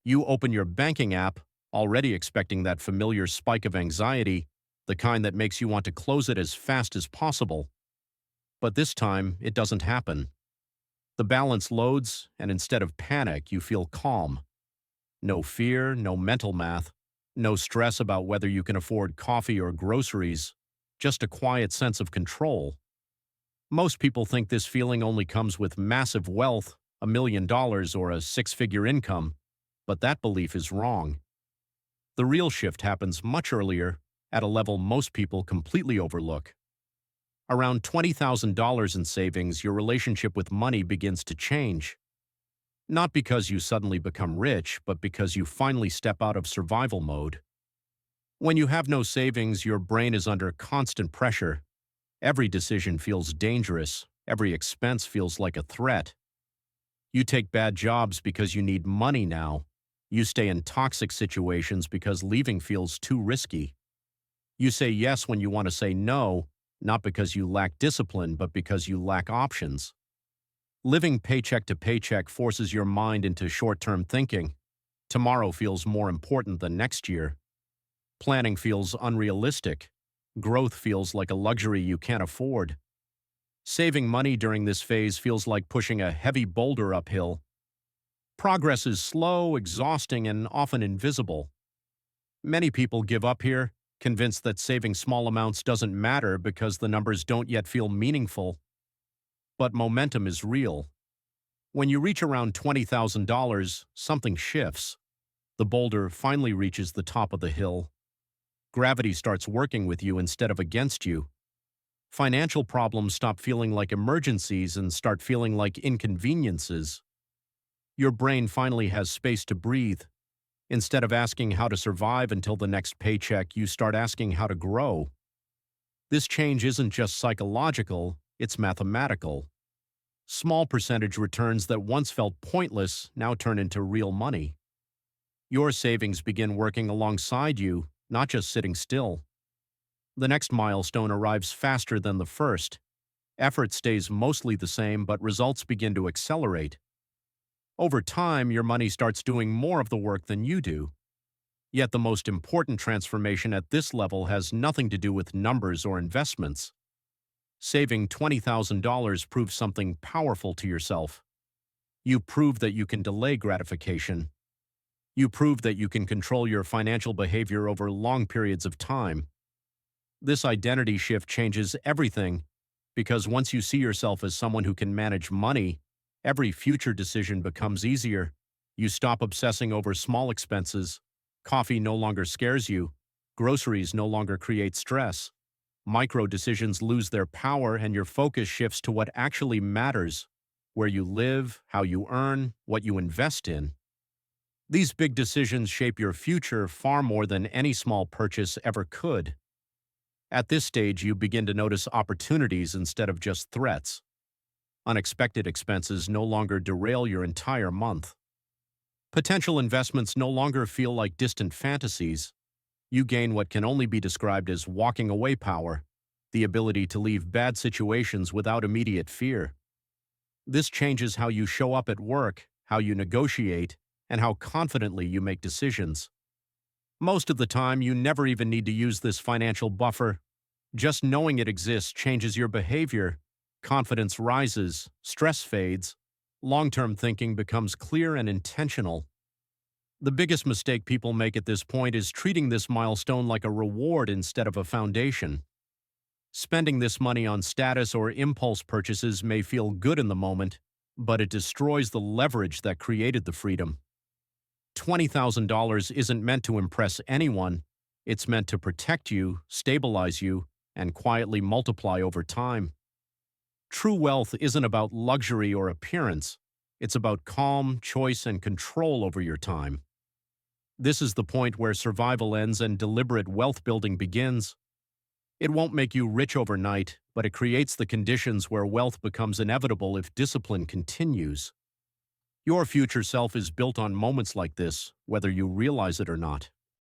You open your banking app, already expecting that familiar spike of anxiety, the kind that makes you want to close it as fast as possible. But this time, it doesn't happen. The balance loads, and instead of panic, you feel calm. No fear, no mental math, no stress about whether you can afford coffee or groceries, just a quiet sense of control. Most people think this feeling only comes with massive wealth, $1 million, or a six-figure income, but that belief is wrong. The real shift happens much earlier, at a level most people completely overlook. Around $20,000 in savings, your relationship with money begins to change. Not because you suddenly become rich, but because you finally step out of survival mode. When you have no savings, your brain is under constant pressure. Every decision feels dangerous. Every expense feels like a threat. You take bad jobs because you need money now. You stay in toxic situations because leaving feels too risky. You say yes when you want to say no, not because you lack discipline, but because you lack options. Living paycheck to paycheck forces your mind into short-term thinking. Tomorrow feels more important than next year. Planning feels unrealistic. Growth feels like a luxury you can't afford. Saving money during this phase feels like pushing a heavy boulder uphill. Progress is slow, exhausting, and often invisible. Many people give up here, convinced that saving small amounts doesn't matter because the numbers don't yet feel meaningful. But momentum is real. When you reach around $20,000, something shifts. The boulder finally reaches the top of the hill. Gravity starts working with you instead of against you. Financial problems stop feeling like emergencies and start feeling like inconveniences. Your brain finally has space to breathe. Instead of asking how to survive until the next paycheck, you start asking how to grow. This change isn't just psychological, it's mathematical. Small percentage returns that once felt pointless now turn into real money. Your savings begin working alongside you, not just sitting still. The next milestone arrives faster than the first. Effort stays mostly the same, but results begin to accelerate. Over time, your money starts doing more of the work than you do. Yet the most important transformation at this level has nothing to do with numbers or investments. Saving $20,000 proves something powerful to yourself. You prove that you can delay gratification. You prove that you can control your financial behavior over long periods of time. This identity shift changes everything because once you see yourself as someone who can manage money, every future decision becomes easier. You stop obsessing over small expenses. Coffee no longer scares you. Groceries no longer create stress. Micro decisions lose their power and your focus shifts to what actually matters: where you live, how you earn, what you invest in. These big decisions shape your future far more than any small purchase ever could. At this stage, you begin to notice opportunities instead of just threats. Unexpected expenses no longer derail your entire month. Potential investments no longer feel like distant fantasies. You gain what can only be described as walking away power, the ability to leave bad situations without immediate fear. This changes how you show up at work, how you negotiate, and how confidently you make decisions. Most of the time, you never even need to use this financial buffer. Just knowing it exists changes your behavior. Confidence rises, stress fades, long-term thinking becomes clear and intentional. The biggest mistake people make at this point is treating this milestone like a reward instead of a foundation. Spending this money on status or impulse purchases may feel good in the moment, but it destroys the leverage that created the freedom. $20,000 isn't meant to impress anyone. It's meant to protect you, stabilize you, and quietly multiply over time. True wealth isn't about luxury or appearance. It's about calm, choice, and control over your time. This is the point where survival ends and deliberate wealth building begins. It won't make you rich overnight, but it creates the conditions where wealth becomes inevitable if discipline continues. Your future self is built on moments like this, whether you realize it or not.